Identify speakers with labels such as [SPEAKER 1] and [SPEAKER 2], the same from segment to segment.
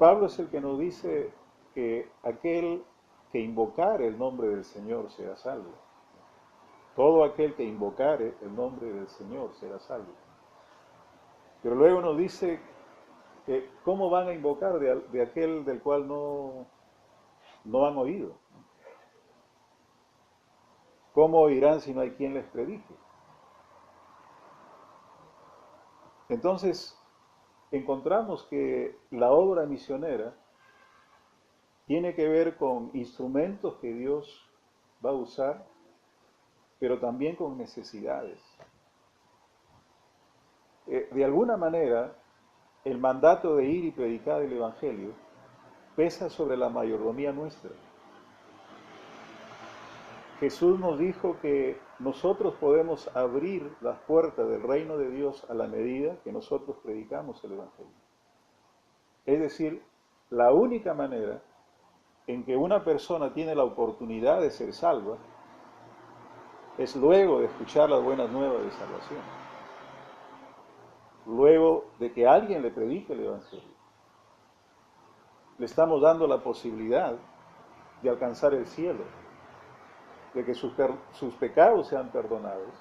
[SPEAKER 1] Pablo es el que nos dice que aquel que invocare el nombre del Señor será salvo. Todo aquel que invocare el nombre del Señor será salvo. Pero luego nos dice que cómo van a invocar de aquel del cual no han oído. ¿Cómo oirán si no hay quien les predique? Entonces, encontramos que la obra misionera tiene que ver con instrumentos que Dios va a usar, pero también con necesidades. De alguna manera, el mandato de ir y predicar el Evangelio pesa sobre la mayordomía nuestra. Jesús nos dijo que nosotros podemos abrir las puertas del reino de Dios a la medida que nosotros predicamos el Evangelio. Es decir, la única manera en que una persona tiene la oportunidad de ser salva es luego de escuchar las buenas nuevas de salvación, luego de que alguien le predique el Evangelio. Le estamos dando la posibilidad de alcanzar el cielo, de que sus pecados sean perdonados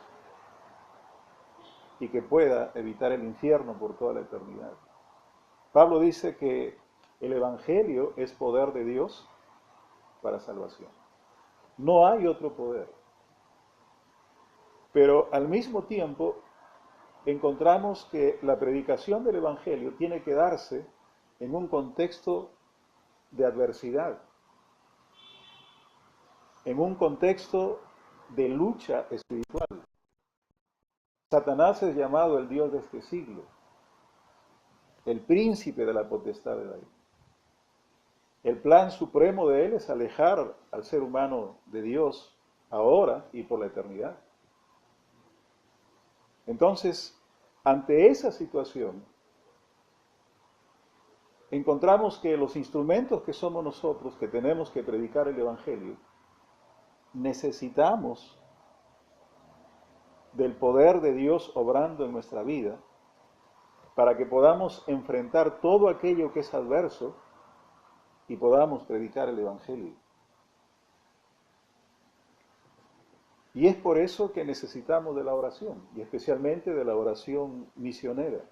[SPEAKER 1] y que pueda evitar el infierno por toda la eternidad. Pablo dice que el Evangelio es poder de Dios para salvación. No hay otro poder. Pero al mismo tiempo encontramos que la predicación del Evangelio tiene que darse en un contexto de adversidad, en un contexto de lucha espiritual. Satanás es llamado el Dios de este siglo, el príncipe de la potestad del aire. El plan supremo de él es alejar al ser humano de Dios ahora y por la eternidad. Entonces, ante esa situación, encontramos que los instrumentos que somos nosotros, que tenemos que predicar el Evangelio, necesitamos del poder de Dios obrando en nuestra vida para que podamos enfrentar todo aquello que es adverso y podamos predicar el Evangelio. Y es por eso que necesitamos de la oración, y especialmente de la oración misionera.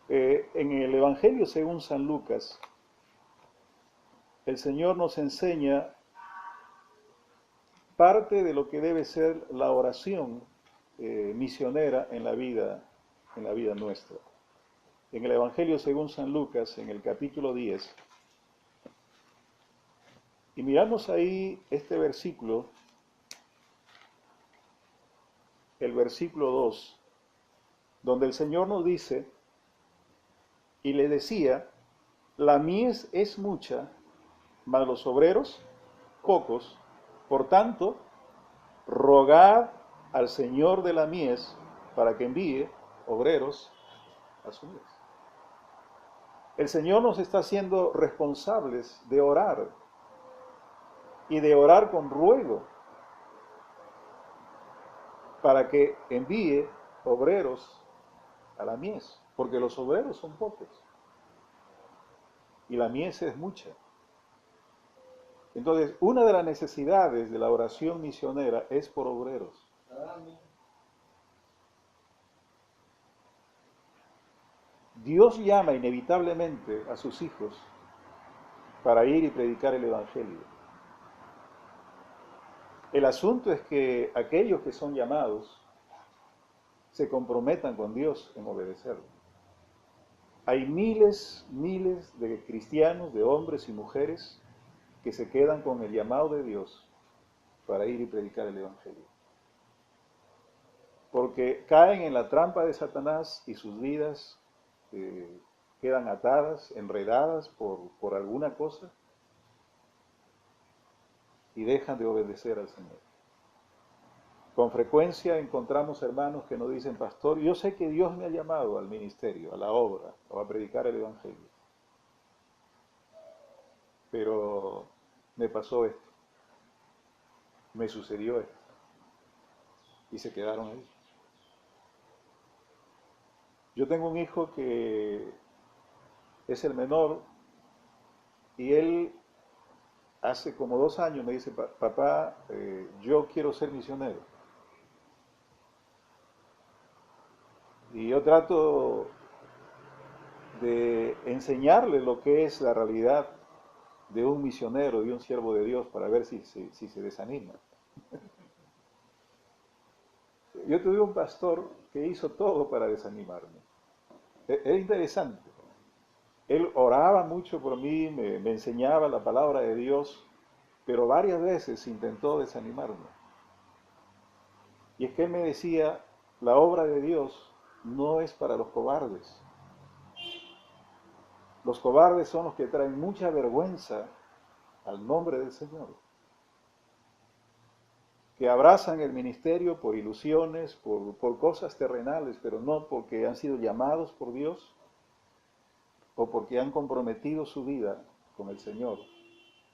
[SPEAKER 1] En el Evangelio según San Lucas, el Señor nos enseña parte de lo que debe ser la oración misionera en la vida nuestra. En el Evangelio según San Lucas, en el capítulo 10, y miramos ahí este versículo, el versículo 2, donde el Señor nos dice, y le decía, la mies es mucha, mas los obreros pocos, por tanto, rogad al Señor de la mies para que envíe obreros a su mies. El Señor nos está haciendo responsables de orar y de orar con ruego para que envíe obreros a la mies, porque los obreros son pocos y la mies es mucha. Entonces, una de las necesidades de la oración misionera es por obreros. Dios llama inevitablemente a sus hijos para ir y predicar el Evangelio. El asunto es que aquellos que son llamados se comprometan con Dios en obedecerlo. Hay miles de cristianos, de hombres y mujeres que se quedan con el llamado de Dios para ir y predicar el Evangelio. Porque caen en la trampa de Satanás y sus vidas quedan atadas, enredadas por alguna cosa y dejan de obedecer al Señor. Con frecuencia encontramos hermanos que nos dicen, pastor, yo sé que Dios me ha llamado al ministerio, a la obra, o a predicar el Evangelio. Pero me pasó esto, me sucedió esto, y se quedaron ahí. Yo tengo un hijo que es el menor, y él hace como 2 años me dice, papá, yo quiero ser misionero. Y yo trato de enseñarle lo que es la realidad de un misionero, de un siervo de Dios, para ver si se desanima. Yo tuve un pastor que hizo todo para desanimarme. Era interesante. Él oraba mucho por mí, me enseñaba la palabra de Dios, pero varias veces intentó desanimarme. Y es que él me decía, la obra de Dios no es para los cobardes. Los cobardes son los que traen mucha vergüenza al nombre del Señor, que abrazan el ministerio por ilusiones, por cosas terrenales, pero no porque han sido llamados por Dios o porque han comprometido su vida con el Señor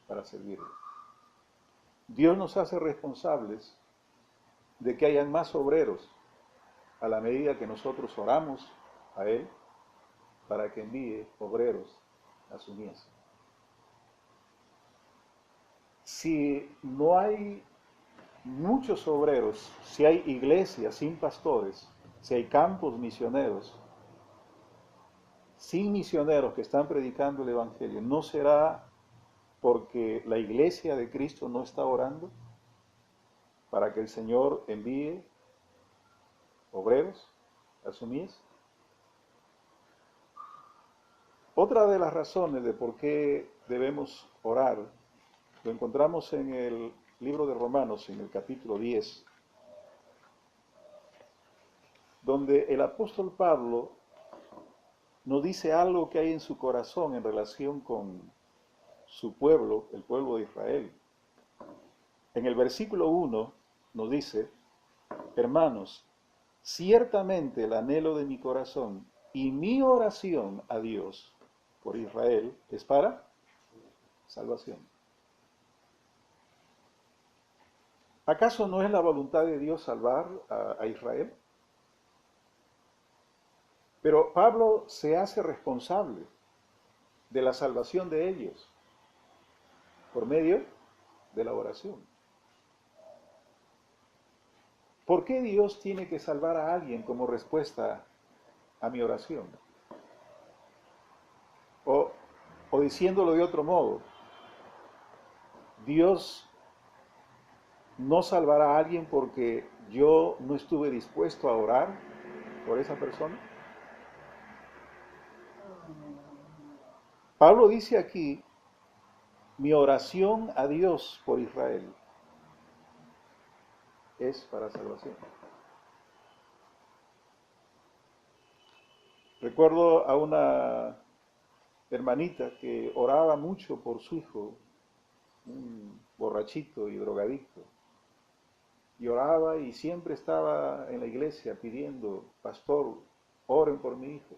[SPEAKER 1] para servirle. Dios nos hace responsables de que hayan más obreros a la medida que nosotros oramos a Él para que envíe obreros a su mies. Si no hay muchos obreros, si hay iglesias sin pastores, si hay campos misioneros, sin misioneros que están predicando el Evangelio, ¿no será porque la iglesia de Cristo no está orando para que el Señor envíe obreros a su mies? Otra de las razones de por qué debemos orar lo encontramos en el libro de Romanos, en el capítulo 10, donde el apóstol Pablo nos dice algo que hay en su corazón en relación con su pueblo, el pueblo de Israel. En el versículo 1 nos dice, hermanos, ciertamente el anhelo de mi corazón y mi oración a Dios por Israel es para salvación. ¿Acaso no es la voluntad de Dios salvar a Israel? Pero Pablo se hace responsable de la salvación de ellos por medio de la oración. ¿Por qué Dios tiene que salvar a alguien como respuesta a mi oración? O, o diciéndolo de otro modo, Dios no salvará a alguien porque yo no estuve dispuesto a orar por esa persona. Pablo dice aquí, mi oración a Dios por Israel es para salvación. Recuerdo a una hermanita que oraba mucho por su hijo, un borrachito y drogadicto. Y oraba y siempre estaba en la iglesia pidiendo, pastor, oren por mi hijo.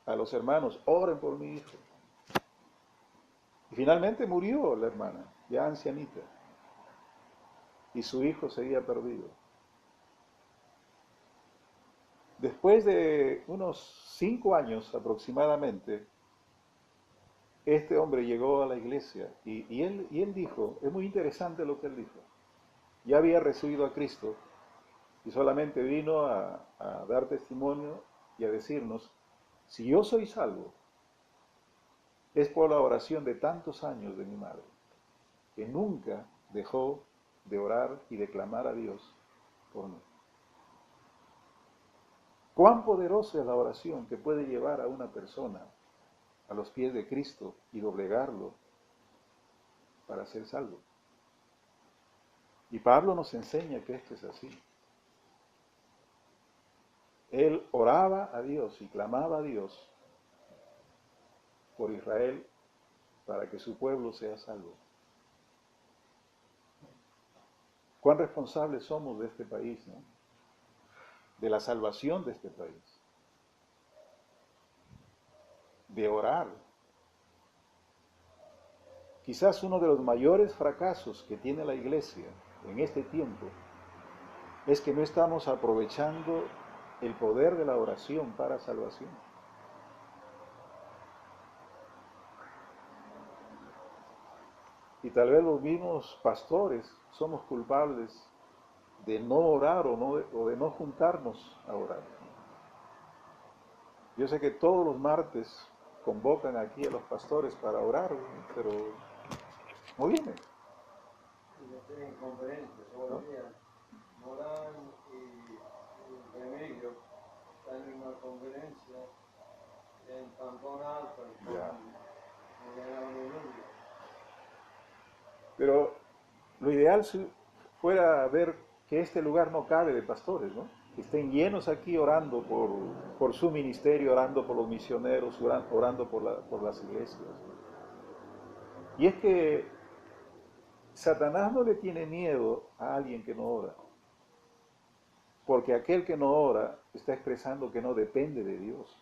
[SPEAKER 1] A los hermanos, oren por mi hijo. Y finalmente murió la hermana, ya ancianita. Y su hijo seguía perdido. Después de unos 5 años aproximadamente, este hombre llegó a la iglesia y él dijo, es muy interesante lo que él dijo, ya había recibido a Cristo y solamente vino a dar testimonio y a decirnos, si yo soy salvo, es por la oración de tantos años de mi madre, que nunca dejó de orar y de clamar a Dios por mí. Cuán poderosa es la oración que puede llevar a una persona a los pies de Cristo y doblegarlo para ser salvo. Y Pablo nos enseña que esto es así. Él oraba a Dios y clamaba a Dios por Israel para que su pueblo sea salvo. Cuán responsables somos de este país, ¿no? De la salvación de este país, de orar. Quizás uno de los mayores fracasos que tiene la iglesia en este tiempo es que no estamos aprovechando el poder de la oración para salvación. Y tal vez los mismos pastores somos culpables de no orar o de no juntarnos a orar. Yo sé que todos los martes convocan aquí a los pastores para orar, pero no vienen.
[SPEAKER 2] Y ya tienen conferencias todos
[SPEAKER 1] ¿No?
[SPEAKER 2] los días. Morán y Remigio están en una conferencia en Cantón Alto,
[SPEAKER 1] Ya.
[SPEAKER 2] con el Aleluya.
[SPEAKER 1] Pero lo ideal fuera ver que este lugar no cabe de pastores, ¿no? Que estén llenos aquí orando por su ministerio, orando por los misioneros, orando por las iglesias. Y es que Satanás no le tiene miedo a alguien que no ora, porque aquel que no ora está expresando que no depende de Dios.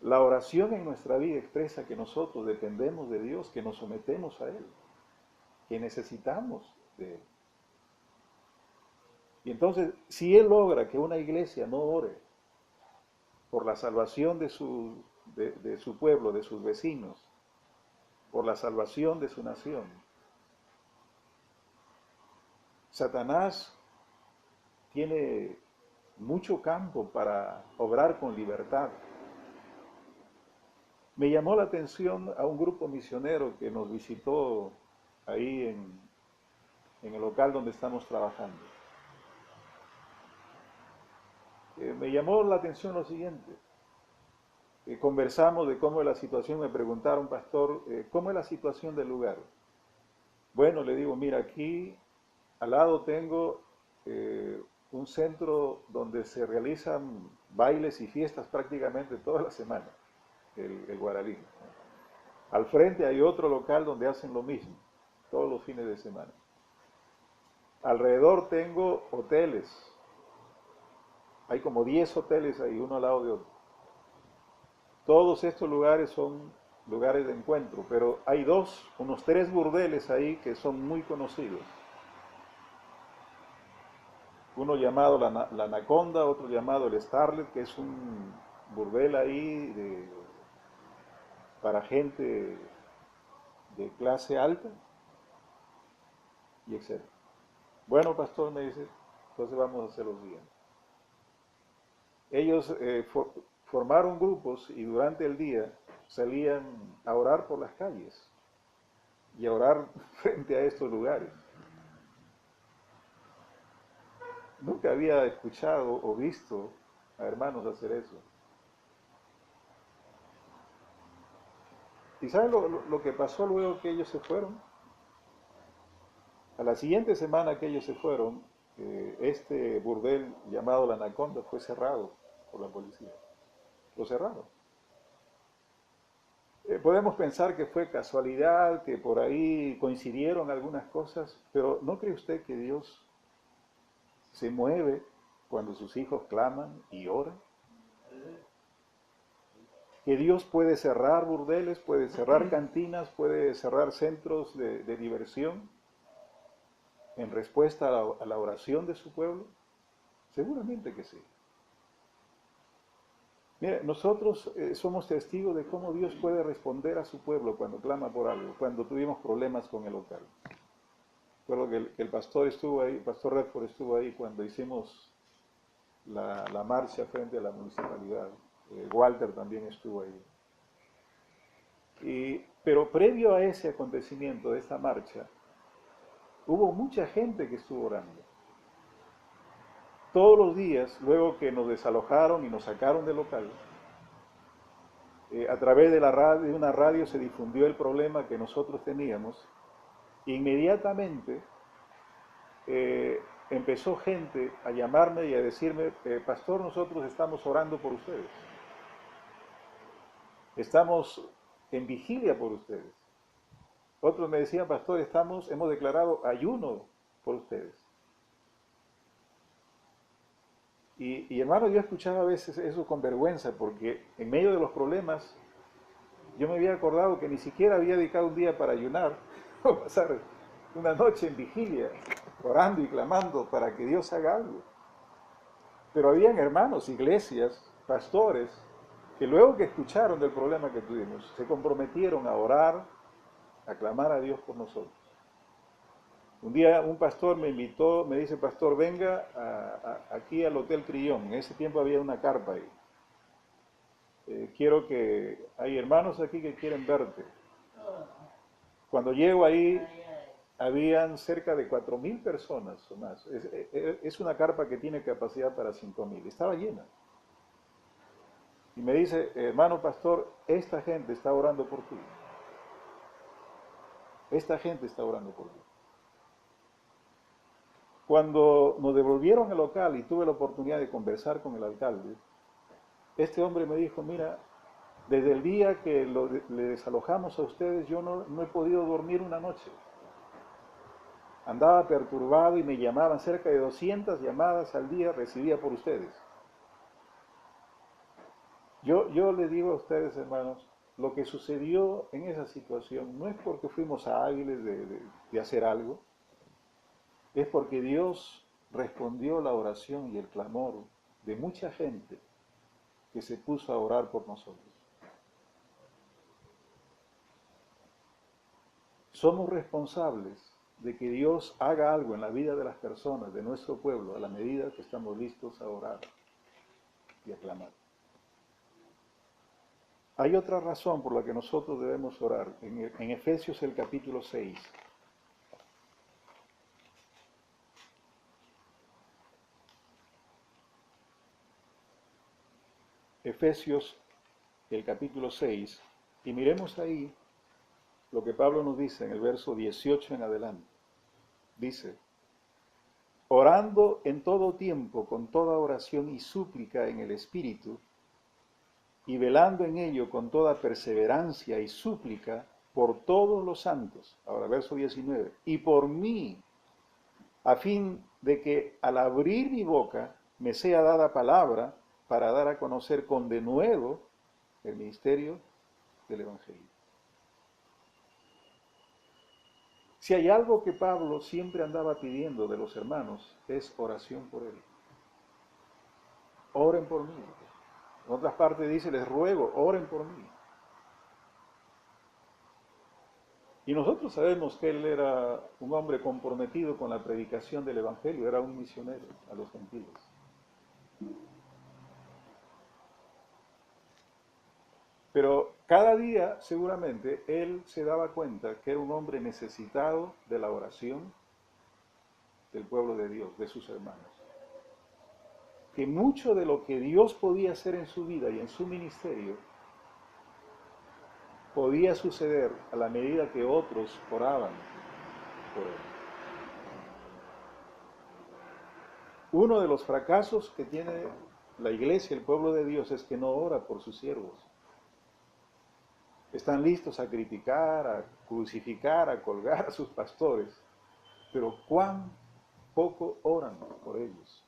[SPEAKER 1] La oración en nuestra vida expresa que nosotros dependemos de Dios, que nos sometemos a Él, que necesitamos de Él. Y entonces, si Él logra que una iglesia no ore por la salvación de su pueblo, de sus vecinos, por la salvación de su nación, Satanás tiene mucho campo para obrar con libertad. Me llamó la atención a un grupo misionero que nos visitó ahí en el local donde estamos trabajando. Me llamó la atención lo siguiente. Conversamos de cómo es la situación, me preguntaron, pastor, ¿cómo es la situación del lugar? Bueno, le digo, mira, aquí al lado tengo un centro donde se realizan bailes y fiestas prácticamente toda la semana, el Guaralí. Al frente hay otro local donde hacen lo mismo, todos los fines de semana. Alrededor tengo hoteles, hay como 10 hoteles ahí, uno al lado de otro. Todos estos lugares son lugares de encuentro, pero hay unos 3 burdeles ahí que son muy conocidos. Uno llamado la Anaconda, otro llamado el Starlet, que es un burdel ahí para gente de clase alta, y etc. Bueno, pastor, me dice, entonces vamos a hacer lo siguiente. Ellos formaron grupos y durante el día salían a orar por las calles y a orar frente a estos lugares. Nunca había escuchado o visto a hermanos hacer eso. ¿Y saben lo que pasó luego que ellos se fueron? A la siguiente semana que ellos se fueron, este burdel llamado La Anaconda fue cerrado por la policía. Lo cerraron. Podemos pensar que fue casualidad, que por ahí coincidieron algunas cosas, pero ¿no cree usted que Dios se mueve cuando sus hijos claman y oran? Que Dios puede cerrar burdeles, puede cerrar cantinas, puede cerrar centros de diversión en respuesta a la oración de su pueblo. Seguramente que sí. Mire, nosotros somos testigos de cómo Dios puede responder a su pueblo cuando clama por algo, cuando tuvimos problemas con el local. Recuerdo que el pastor estuvo ahí, el pastor Redford estuvo ahí cuando hicimos la marcha frente a la municipalidad. Walter también estuvo ahí. Pero previo a ese acontecimiento, de esa marcha, hubo mucha gente que estuvo orando. Todos los días, luego que nos desalojaron y nos sacaron del local, a través de una radio se difundió el problema que nosotros teníamos. Inmediatamente empezó gente a llamarme y a decirme, pastor, nosotros estamos orando por ustedes. Estamos en vigilia por ustedes. Otros me decían, pastor, hemos declarado ayuno por ustedes. Y hermano, yo escuchaba a veces eso con vergüenza, porque en medio de los problemas, yo me había acordado que ni siquiera había dedicado un día para ayunar, o pasar una noche en vigilia, orando y clamando para que Dios haga algo. Pero habían hermanos, iglesias, pastores, que luego que escucharon del problema que tuvimos, se comprometieron a orar, a clamar a Dios por nosotros. Un día un pastor me invitó, me dice, pastor, venga aquí al Hotel Crillon. En ese tiempo había una carpa ahí. Quiero que, hay hermanos aquí que quieren verte. Cuando llego ahí, habían cerca de 4.000 personas o más. Es una carpa que tiene capacidad para 5.000. Estaba llena. Y me dice, hermano pastor, esta gente está orando por ti. Esta gente está orando por ti. Cuando nos devolvieron el local y tuve la oportunidad de conversar con el alcalde, este hombre me dijo, mira, desde el día que le desalojamos a ustedes, yo no he podido dormir una noche. Andaba perturbado y me llamaban, cerca de 200 llamadas al día recibía por ustedes. Yo le digo a ustedes, hermanos, lo que sucedió en esa situación no es porque fuimos hábiles de hacer algo, es porque Dios respondió la oración y el clamor de mucha gente que se puso a orar por nosotros. Somos responsables de que Dios haga algo en la vida de las personas, de nuestro pueblo, a la medida que estamos listos a orar y a clamar. Hay otra razón por la que nosotros debemos orar. En Efesios el capítulo 6. Efesios el capítulo 6. Y miremos ahí lo que Pablo nos dice en el verso 18 en adelante. Dice, orando en todo tiempo con toda oración y súplica en el Espíritu, y velando en ello con toda perseverancia y súplica por todos los santos. Ahora, verso 19. Y por mí, a fin de que al abrir mi boca me sea dada palabra para dar a conocer con denuedo el ministerio del Evangelio. Si hay algo que Pablo siempre andaba pidiendo de los hermanos, es oración por él. Oren por mí. En otras partes dice, les ruego, oren por mí. Y nosotros sabemos que él era un hombre comprometido con la predicación del Evangelio, era un misionero a los gentiles. Pero cada día, seguramente, él se daba cuenta que era un hombre necesitado de la oración del pueblo de Dios, de sus hermanos. Que mucho de lo que Dios podía hacer en su vida y en su ministerio podía suceder a la medida que otros oraban por él. Uno de los fracasos que tiene la iglesia, el pueblo de Dios, es que no ora por sus siervos. Están listos a criticar, a crucificar, a colgar a sus pastores, pero cuán poco oran por ellos.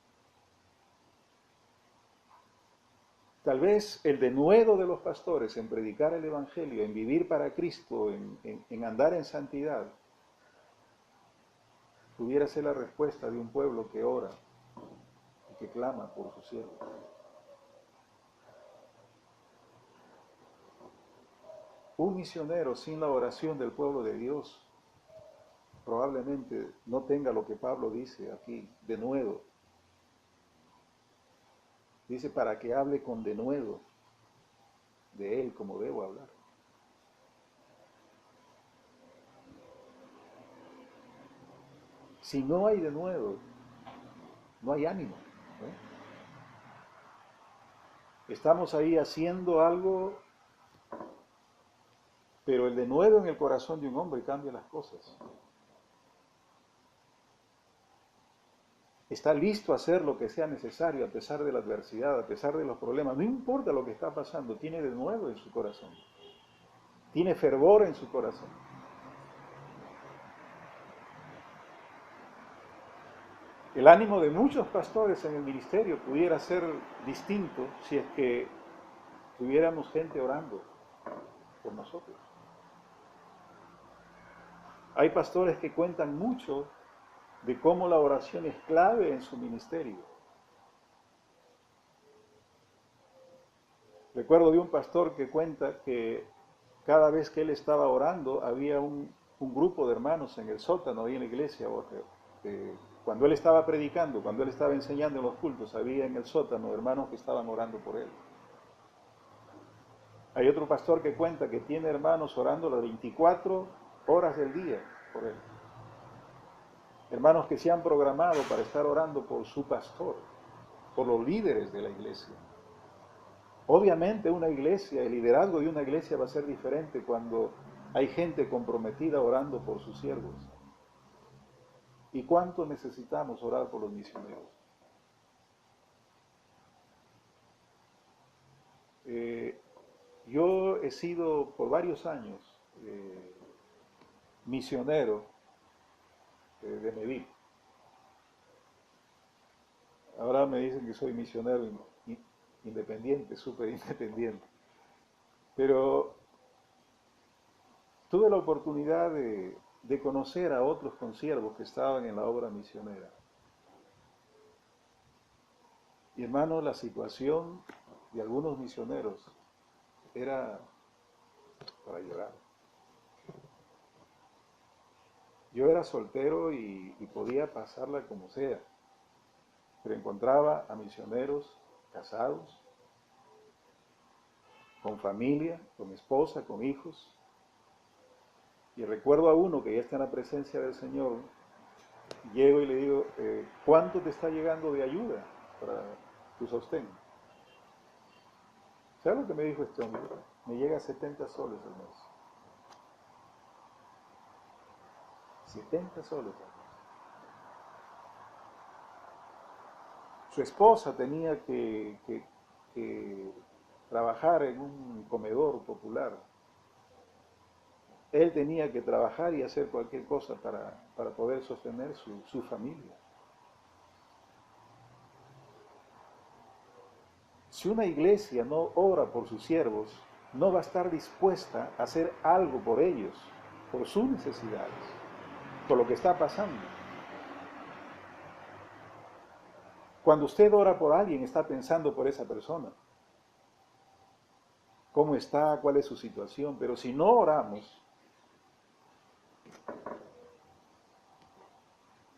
[SPEAKER 1] Tal vez el denuedo de los pastores en predicar el Evangelio, en vivir para Cristo, en andar en santidad, pudiera ser la respuesta de un pueblo que ora y que clama por sus siervos. Un misionero sin la oración del pueblo de Dios probablemente no tenga lo que Pablo dice aquí, denuedo. Dice para que hable con denuedo de él como debo hablar. Si no hay denuedo, no hay ánimo, ¿no? Estamos ahí haciendo algo, pero el denuedo en el corazón de un hombre cambia las cosas. Está listo a hacer lo que sea necesario a pesar de la adversidad, a pesar de los problemas. No importa lo que está pasando, tiene denuedo en su corazón. Tiene fervor en su corazón. El ánimo de muchos pastores en el ministerio pudiera ser distinto si es que tuviéramos gente orando por nosotros. Hay pastores que cuentan mucho de cómo la oración es clave en su ministerio. Recuerdo de un pastor que cuenta que cada vez que él estaba orando, había un grupo de hermanos en el sótano, ahí en la iglesia. Cuando él estaba predicando, cuando él estaba enseñando en los cultos, había en el sótano hermanos que estaban orando por él. Hay otro pastor que cuenta que tiene hermanos orando las 24 horas del día por él. Hermanos que se han programado para estar orando por su pastor, por los líderes de la iglesia. Obviamente una iglesia, el liderazgo de una iglesia va a ser diferente cuando hay gente comprometida orando por sus siervos. ¿Y cuánto necesitamos orar por los misioneros? Yo he sido por varios años misionero de Medellín. Ahora me dicen que soy misionero independiente, súper independiente. Pero tuve la oportunidad de conocer a otros consiervos que estaban en la obra misionera. Y hermano, la situación de algunos misioneros era para llorar. Yo era soltero y podía pasarla como sea, pero encontraba a misioneros casados, con familia, con esposa, con hijos. Y recuerdo a uno que ya está en la presencia del Señor, llego y le digo, ¿cuánto te está llegando de ayuda para tu sostén? ¿Sabes lo que me dijo este hombre? Me llega a 70 soles al mes. 70 soles al mes. Su esposa tenía que trabajar en un comedor popular. Él tenía que trabajar y hacer cualquier cosa para poder sostener su familia. Si una iglesia no ora por sus siervos, no va a estar dispuesta a hacer algo por ellos, por sus necesidades, por lo que está pasando. Cuando usted ora por alguien, está pensando por esa persona. ¿Cómo está? ¿Cuál es su situación? Pero si no oramos,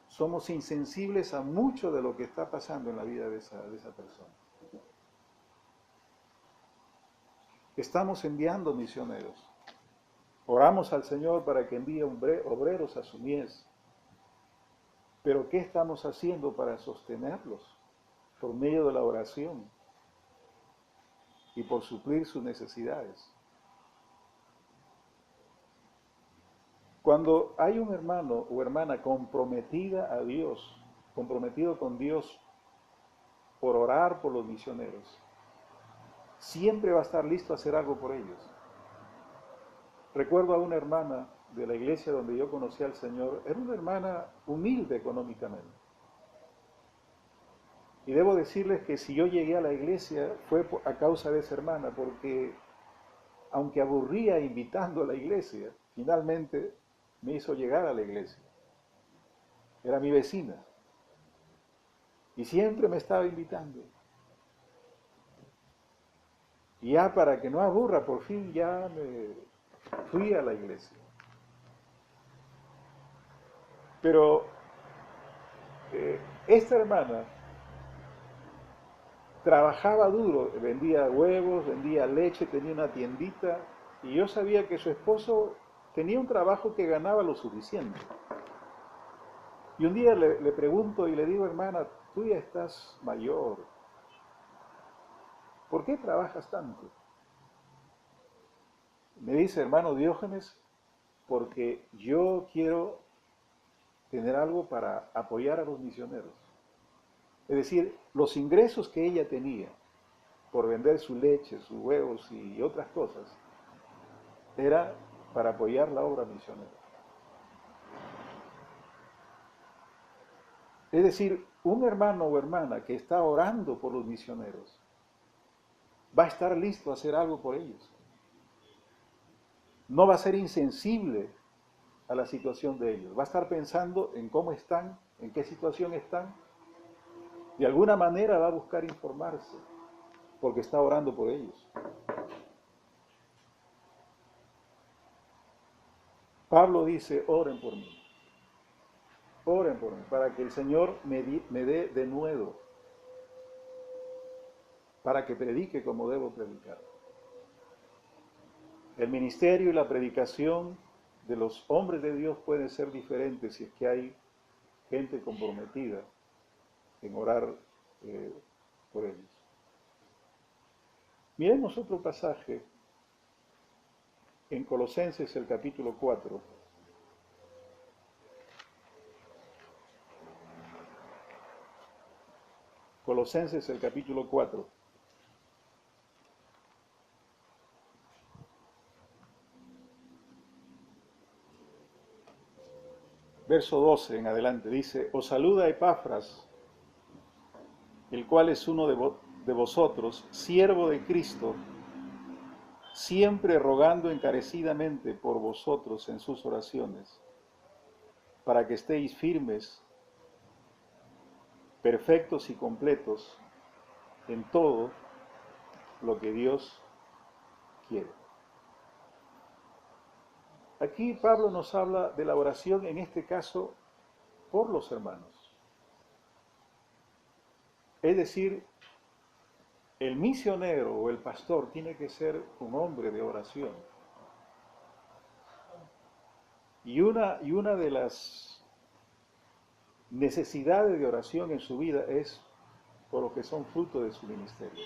[SPEAKER 1] somos insensibles a mucho de lo que está pasando en la vida de esa persona. Estamos enviando misioneros. Oramos al Señor para que envíe obreros a su mies. Pero ¿qué estamos haciendo para sostenerlos? Por medio de la oración y por suplir sus necesidades. Cuando hay un hermano o hermana comprometida a Dios, comprometido con Dios por orar por los misioneros, siempre va a estar listo a hacer algo por ellos. Recuerdo a una hermana de la iglesia donde yo conocí al Señor, era una hermana humilde económicamente. Y debo decirles que si yo llegué a la iglesia fue a causa de esa hermana, porque aunque aburría invitando a la iglesia, finalmente me hizo llegar a la iglesia. Era mi vecina. Y siempre me estaba invitando. Y ya para que no aburra, por fin ya me fui a la iglesia. Pero esta hermana trabajaba duro, vendía huevos, vendía leche, tenía una tiendita, y yo sabía que su esposo tenía un trabajo que ganaba lo suficiente. Y un día le pregunto y le digo, hermana, tú ya estás mayor, ¿por qué trabajas tanto? Me dice, hermano Diógenes, porque yo quiero tener algo para apoyar a los misioneros. Es decir, los ingresos que ella tenía por vender su leche, sus huevos y otras cosas, era para apoyar la obra misionera. Es decir, un hermano o hermana que está orando por los misioneros va a estar listo a hacer algo por ellos. No va a ser insensible a la situación de ellos. Va a estar pensando en cómo están, en qué situación están. De alguna manera va a buscar informarse, porque está orando por ellos. Pablo dice, oren por mí, para que el Señor me dé de nuevo, para que predique como debo predicar. El ministerio y la predicación de los hombres de Dios pueden ser diferentes si es que hay gente comprometida en orar por ellos. Miremos otro pasaje en Colosenses, el capítulo 4. Colosenses, el capítulo 4. Verso 12 en adelante, dice, os saluda Epafras, el cual es uno de vosotros, siervo de Cristo, siempre rogando encarecidamente por vosotros en sus oraciones, para que estéis firmes, perfectos y completos en todo lo que Dios quiere. Aquí Pablo nos habla de la oración, en este caso, por los hermanos. Es decir, el misionero o el pastor tiene que ser un hombre de oración. Y una de las necesidades de oración en su vida es por lo que son fruto de su ministerio.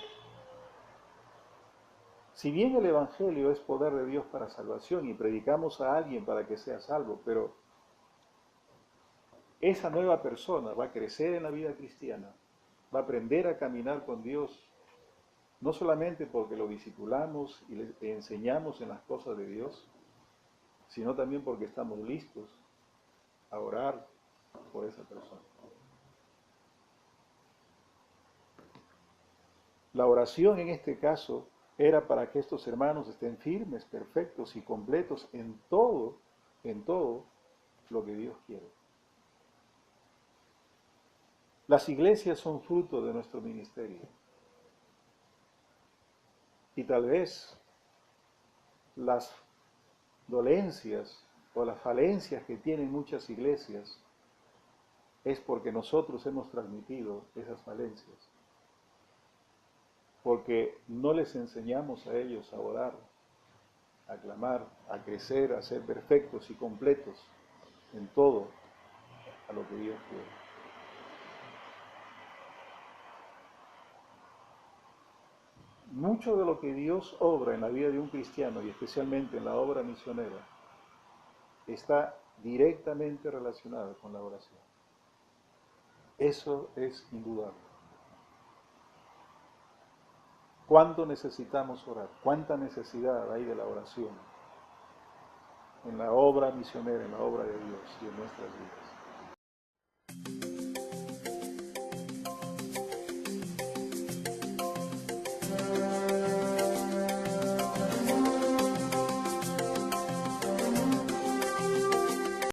[SPEAKER 1] Si bien el Evangelio es poder de Dios para salvación y predicamos a alguien para que sea salvo, pero esa nueva persona va a crecer en la vida cristiana, va a aprender a caminar con Dios, no solamente porque lo discipulamos y le enseñamos en las cosas de Dios, sino también porque estamos listos a orar por esa persona. La oración en este caso era para que estos hermanos estén firmes, perfectos y completos en todo lo que Dios quiere. Las iglesias son fruto de nuestro ministerio. Y tal vez las dolencias o las falencias que tienen muchas iglesias es porque nosotros hemos transmitido esas falencias. Porque no les enseñamos a ellos a orar, a clamar, a crecer, a ser perfectos y completos en todo a lo que Dios quiere. Mucho de lo que Dios obra en la vida de un cristiano y especialmente en la obra misionera está directamente relacionado con la oración. Eso es indudable. ¿Cuánto necesitamos orar? ¿Cuánta necesidad hay de la oración en la obra misionera, en la obra de Dios y en nuestras vidas?